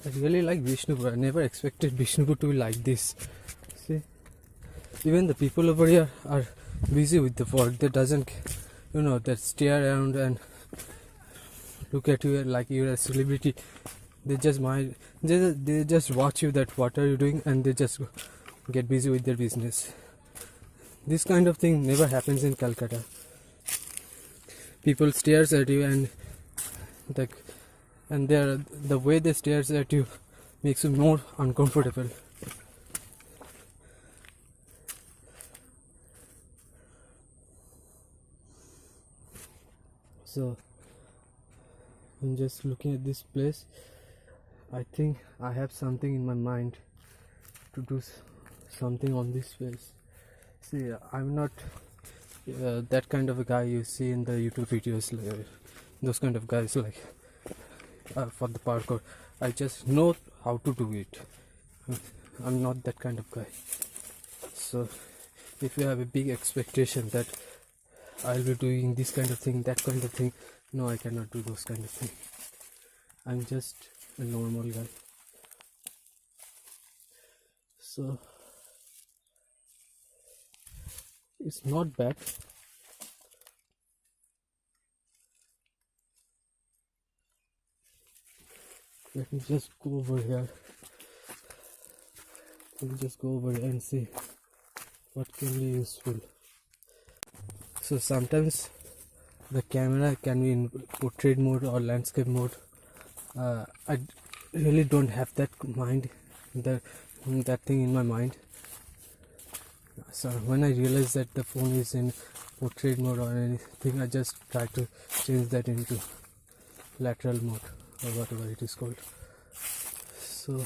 I really like Bishnupur. I never expected Bishnupur to be like this. See, even the people over here are busy with the work. They doesn't, that stare around and look at you like you're a celebrity. They just they just watch you that what are you doing, and they just get busy with their business. This kind of thing never happens in Calcutta. People stares at you and the way they stares at you makes you more uncomfortable. So I'm just looking at this place. I think I have something in my mind to do something on this place. See, I'm not that kind of a guy you see in the YouTube videos, those kind of guys for the parkour. I just know how to do it. I'm not that kind of guy. So if you have a big expectation that I'll be doing this kind of thing, that kind of thing, no, I cannot do those kind of thing. I'm just a normal guy. So it's not bad. Let me just go over here. Let me just go over here and see what can be useful. So sometimes the camera can be in portrait mode or landscape mode. I really don't have that thing in my mind. So when I realize that the phone is in portrait mode or anything, I just try to change that into lateral mode or whatever it is called. So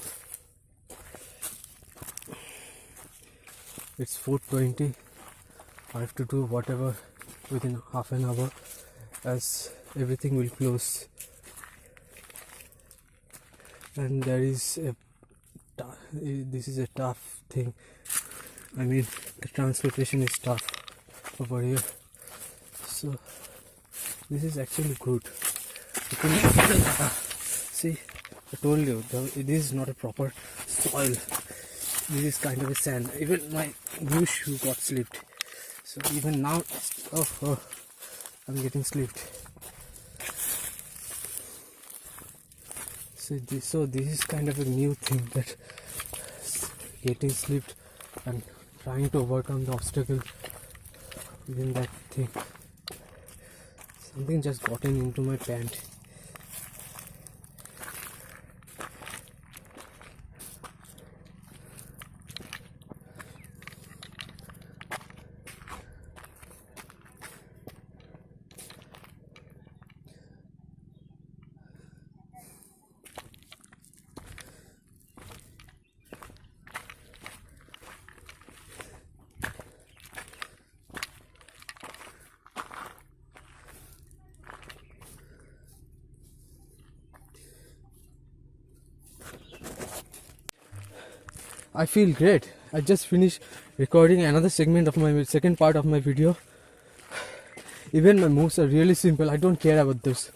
it's 4:20. I have to do whatever within half an hour, as everything will close, and this is a tough thing. I mean, the transportation is tough over here. So this is actually good. See, I told you, this is not a proper soil. This is kind of a sand. Even my new shoe got slipped. So even now, I'm getting slipped. So this is kind of a new thing, that getting slipped and trying to overcome the obstacle within that thing. Something just gotten into my pant. I feel great. I just finished recording another segment of my second part of my video. Even my moves are really simple. I don't care about those.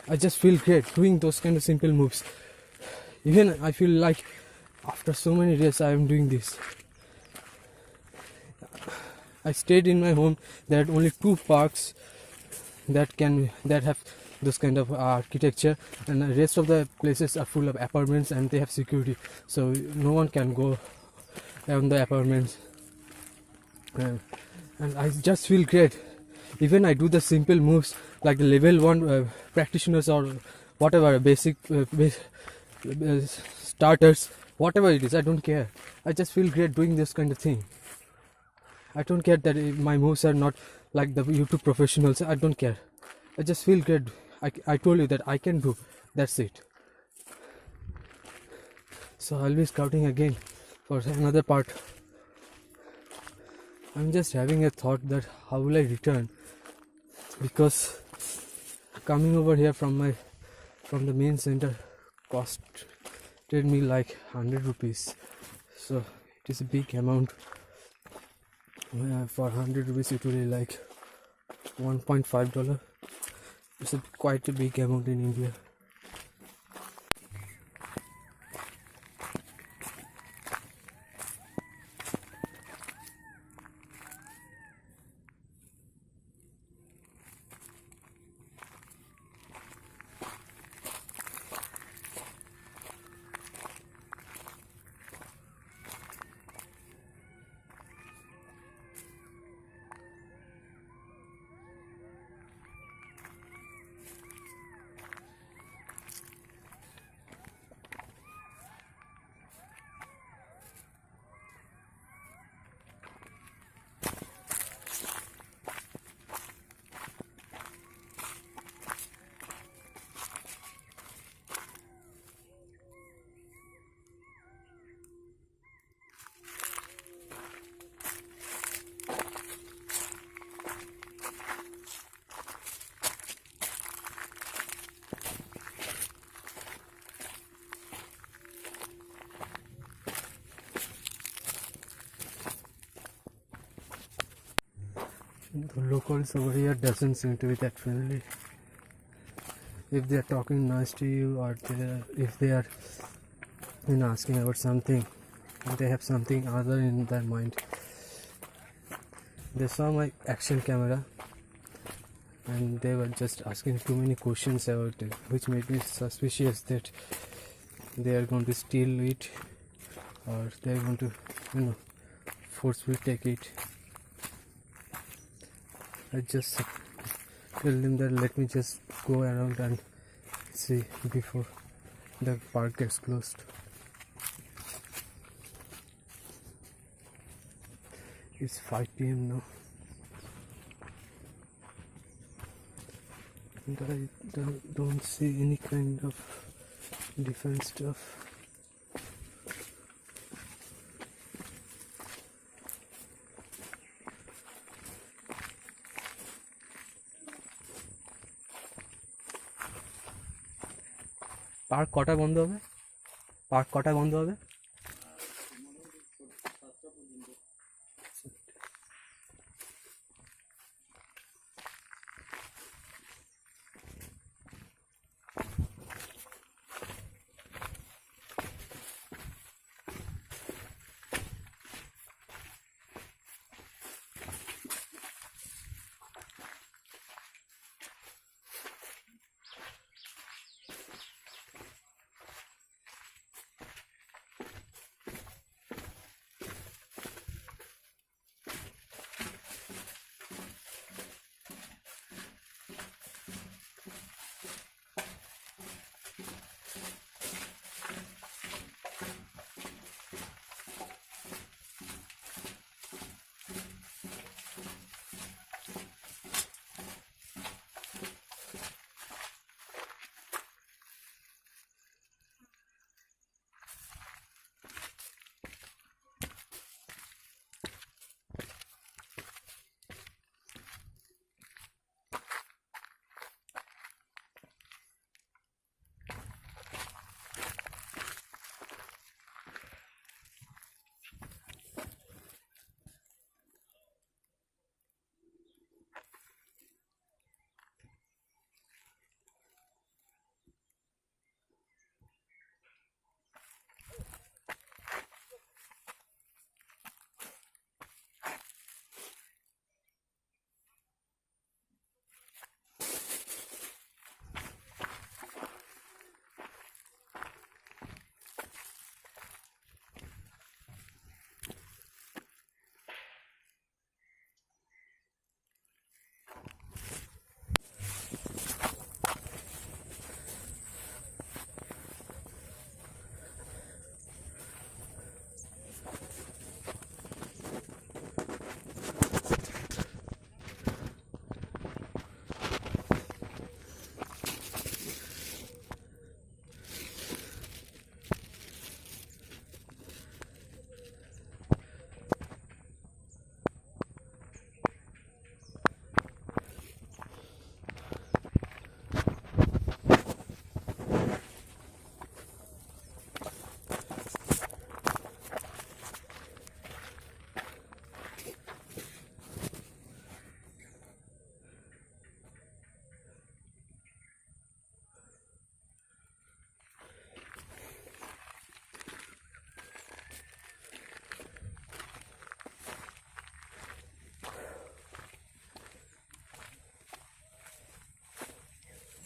I just feel great doing those kind of simple moves. Even I feel like after so many days I am doing this. I stayed in my home. There are only 2 parks that have this kind of architecture, and the rest of the places are full of apartments and they have security, so no one can go around the apartments. And I just feel great. Even I do the simple moves like the level 1 practitioners or whatever, basic starters, whatever it is, I don't care. I just feel great doing this kind of thing. I don't care that my moves are not like the YouTube professionals. I don't care. I just feel great. I told you that I can do. That's it. So I'll be scouting again for another part. I'm just having a thought that how will I return, because coming over here from the main center costed me like 100 rupees. So it is a big amount. For 100 rupees it will be like $1.5. It's quite a big amount in India. The locals over here doesn't seem to be that friendly. If they are talking nice to you, or if they are asking about something, they have something other in their mind. They saw my action camera and they were just asking too many questions about it, which made me suspicious that they are going to steal it, or they are going to forcefully take it. I just tell them that let me just go around and see before the park gets closed. It's 5 p.m. now, and I don't see any kind of different stuff. Park কটা বন্ধ হবে? Park কটা বন্ধ হবে?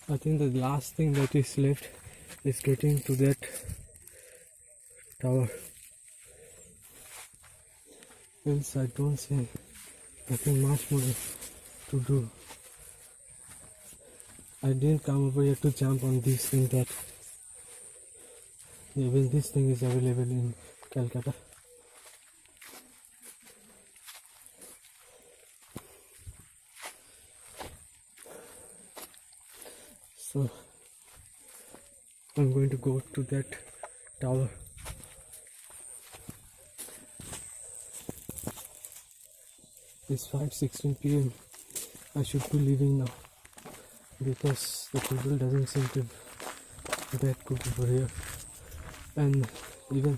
I think the last thing that is left is getting to that tower. Else I don't see nothing much more to do. I didn't come over here to jump on this thing that even this thing is available in Calcutta. So I'm going to go to that tower. It's 5:16 p.m. I should be leaving now because the people doesn't seem to be that good over here, and even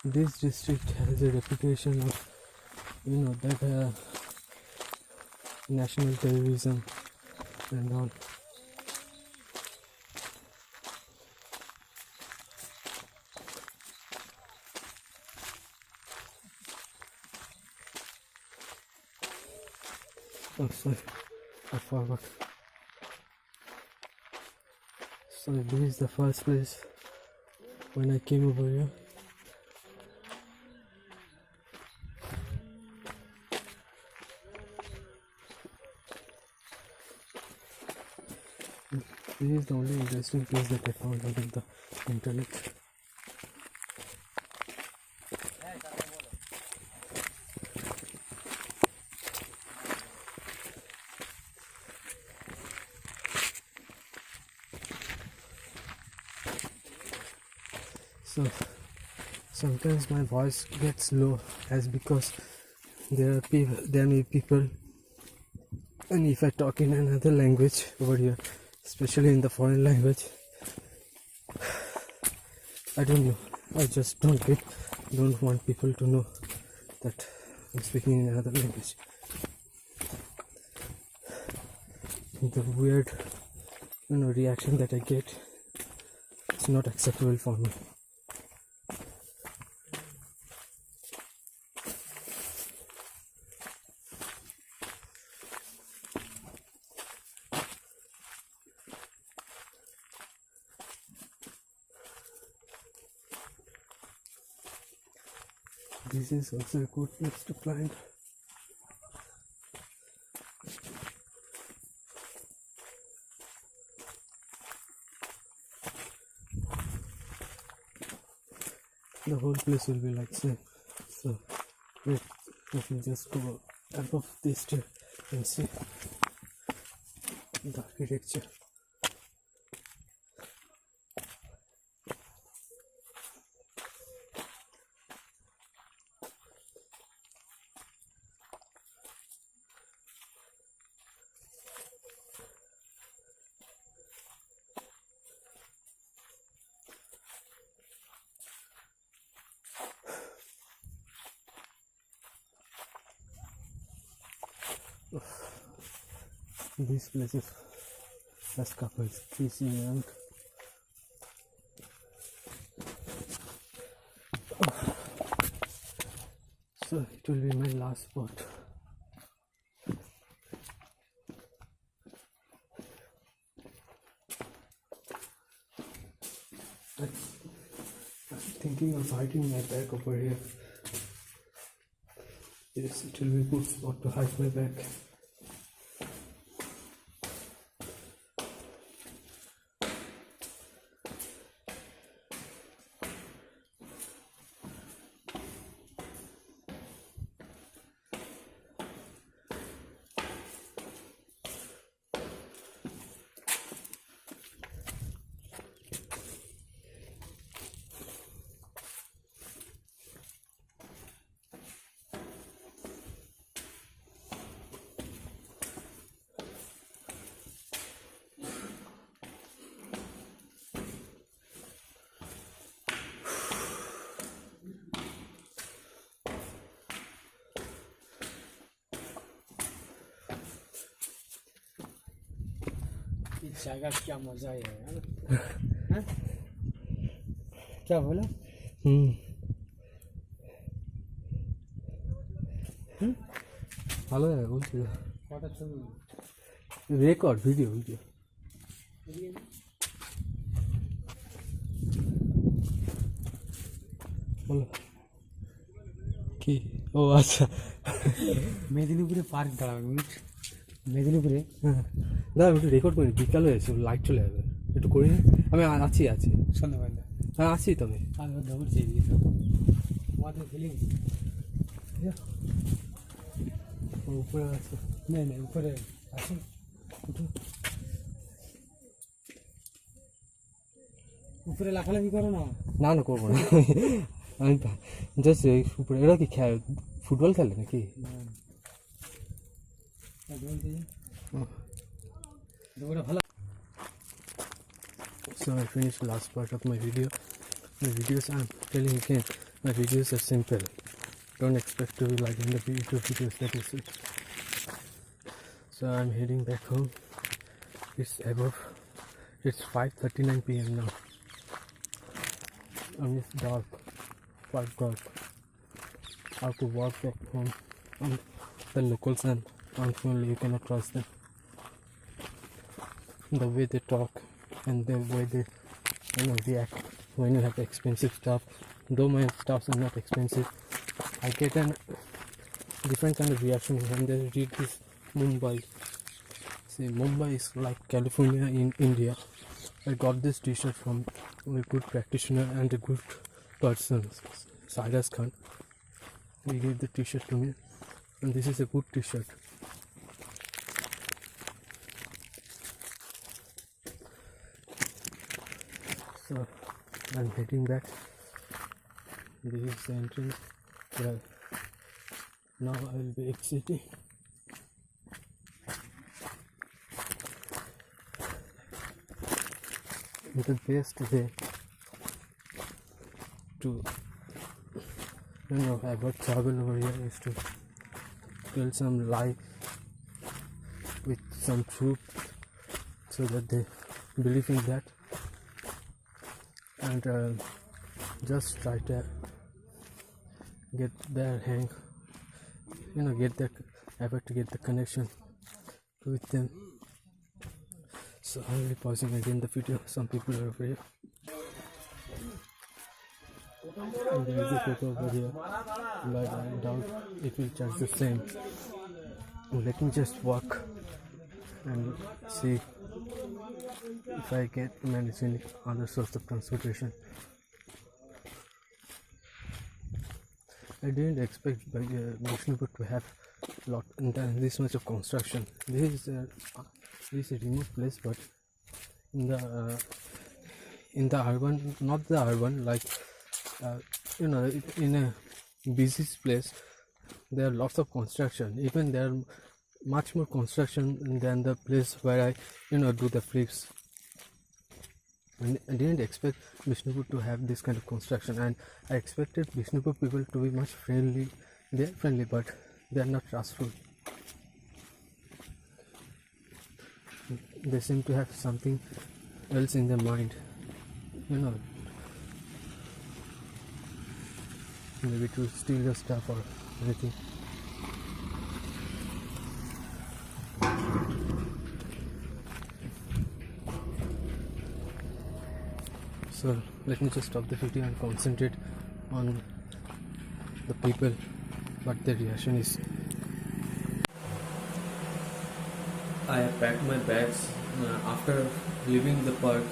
this district has a reputation of that national television and all. Oh, sorry, I forgot. So this is the first place when I came over here. This is the only interesting place that I found out of the internet. So sometimes my voice gets low as because there may be people, and if I talk in another language over here, especially in the foreign language, I don't know, I just don't want people to know that I'm speaking in another language. The weird reaction that I get, it's not acceptable for me. This is also a good place to climb. The whole place will be like same. So let me just go above this tier and see the architecture. These places as couples kissing and so it will be my last spot. I'm thinking of hiding my bag over here. Yes, it will be a good spot to hide my bag. इस जगह क्या मजा है यार क्या बोला ভালো লাগে বলছি রেকর্ড ভিডিও বলো কি ও আচ্ছা মেদিনীপুরে পার্ক দাঁড়াবে মেদিনীপুরে হ্যাঁ দাদা একটু রেকর্ড করি বিকাল হয়েছে লাইট চলে যাবে একটু করি না আমি আছি সন্ধ্যাবেলা হ্যাঁ আছি তবে আমি ডবল চেয়ে দিয়েছি আমাদের ফিলিং উপরে আছে না উপরে আসুন উপরে লাফালাফি করো না না করবো না আমি জাস্ট উপরে এরা কি ফুটবল খেলে নাকি So I finished the last part of my video. My videos, I'm telling you again, my videos are simple. Don't expect to be like in the YouTube videos that you see. So I'm heading back home. It's 5:39 p.m. now, and it's dark, quite dark. I have to walk back home, and the locals and unfamiliar, you cannot trust them. The way they talk and the way they react when you have expensive stuff. Though my stuffs are not expensive, I get a different kind of reaction when they read this Mumbai. See, Mumbai is like California in India. I got this t-shirt from a good practitioner and a good person, Cyrus Khan. He gave the t-shirt to me, and this is a good t-shirt. So I'm heading back. This is the entrance. Well, now I will be exiting. The best way to about travel over here is to tell some lie with some truth so that they believe in that, and just try to get their hang, get the effort to get the connection with them. So I'm really pausing again the video. Some people are over here, and there is a photo over here, but I doubt it will charge the same. Let me just walk and see if I can manage any other source of transportation. I didn't expect Bishnupur to have this much of construction. This is a remote place, but in the urban, not the urban, like in a busy place, there are lots of construction. Even there are much more construction than the place where I do the flips. And I didn't expect Bishnupur to have this kind of construction, and I expected Bishnupur people to be much friendly. They are friendly, but they are not trustful. They seem to have something else in their mind, maybe to steal your stuff or anything. So let me just stop the video and concentrate on the people, what their reaction is. I have packed my bags. After leaving the park,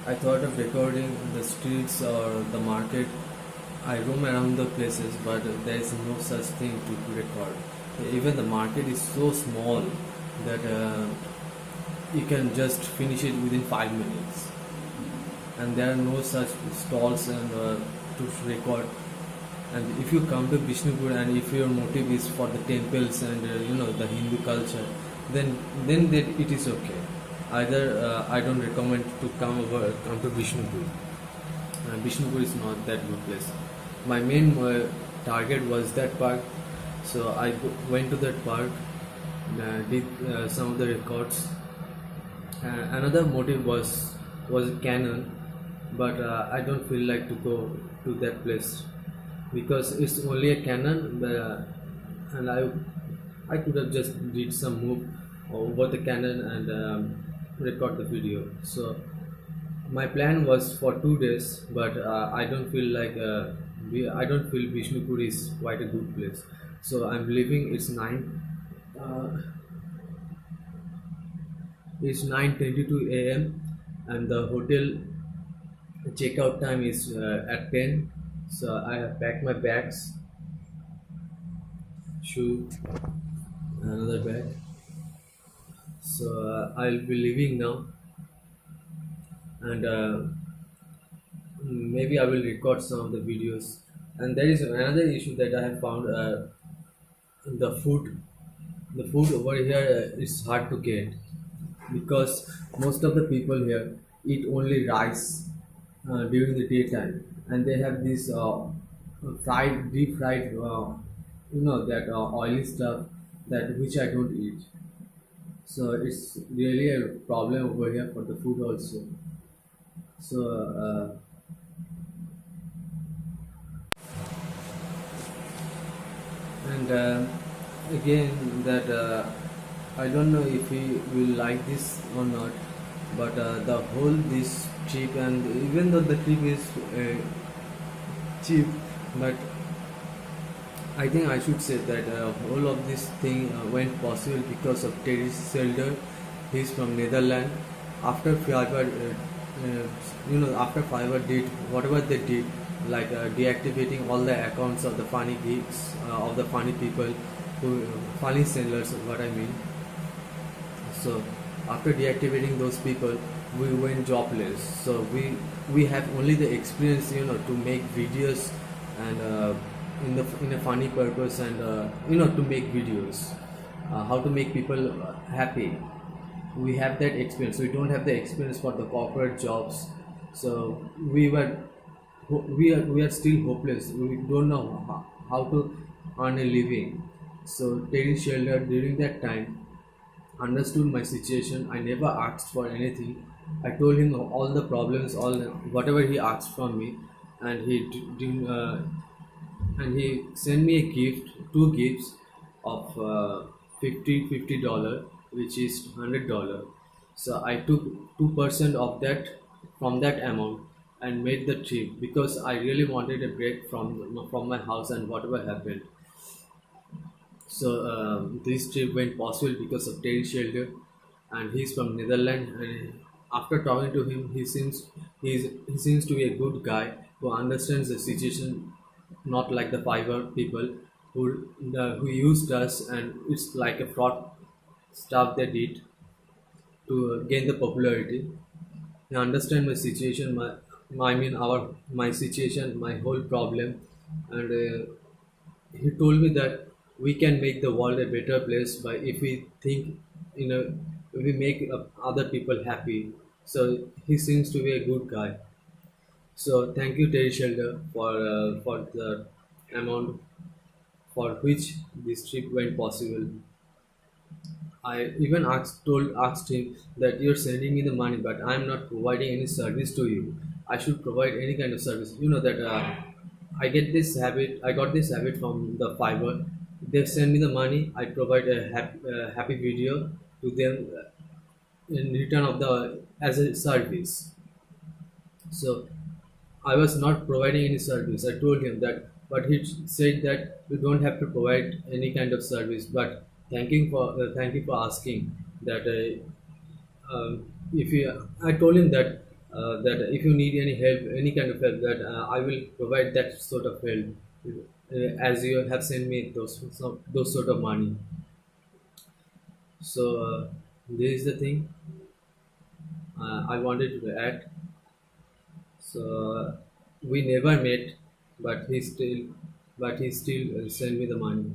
I thought of recording the streets or the market. I roam around the places, but there is no such thing to record. Even the market is so small that you can just finish it within 5 minutes. And there are no such stalls and to record. And if you come to Bishnupur and if your motive is for the temples and the Hindu culture, then it is okay. Either I don't recommend to come to Bishnupur. Bishnupur is not that good place. My main target was that park, so I went to that park, did some of the records. Another motive was a cannon, but I don't feel like to go to that place because it's only a cannon, and I could have just did some move over the cannon and record the video. So my plan was for 2 days, but I don't feel like I don't feel Bishnupur is quite a good place. So I'm leaving. It's 9:22 a.m. and the hotel checkout time is at 10. So I have packed my bags, shoe, another bag. So I'll be leaving now, and maybe I will record some of the videos. And there is another issue that I have found: the food. The food over here is hard to get because most of the people here eat only rice during the daytime, and they have this deep fried, that oily stuff that which I don't eat. So it's really a problem over here for the food also. So and again that I don't know if he will like this or not, but the whole this trip, and even though the trip is cheap, but I think I should say that all of this thing went possible because of Terry Selder. He's from Netherlands. After Fiverr, after Fiverr did whatever they did, like deactivating all the accounts of the funny geeks, of the funny people, who funny sellers. What I mean. So after deactivating those people, we went jobless. So we have only the experience, to make videos and in a funny purpose, and to make videos, how to make people happy. We have that experience. We don't have the experience for the corporate jobs. So we are still hopeless. We don't know how to earn a living. So Terry Shelter during that time understood my situation. I never asked for anything. I told him all the problems, all whatever he asked from me, and he sent me a gift, two gifts of $50, which is $100. So I took 2% of that from that amount and made the trip because I really wanted a break from my house and whatever happened. So this trip went possible because of Terry Shelter, and he's from Netherlands. And after talking to him, he seems to be a good guy who understands the situation, not like the Fiverr people who used us, and it's like a fraud stuff they did to gain the popularity. He understand my situation, my I mean my situation, my whole problem, and he told me that we can make the world a better place by if we think, if we make other people happy. So he seems to be a good guy. So thank you, Terry Shelter, for the amount for which this trip went possible. I even asked him that you're sending me the money, but I'm not providing any service to you. I should provide any kind of service. You know that I get this habit. I got this habit from the Fiverr. They send me the money. I provide a happy video to them in return of the as a service. So I was not providing any service. I told him that, but he said that you don't have to provide any kind of service. But thank you for asking that. If you, I told him that if you need any help, any kind of help, that I will provide that sort of help, as you have sent me those sort of money. So this is the thing I wanted to add. So we never met, but he still sent me the money.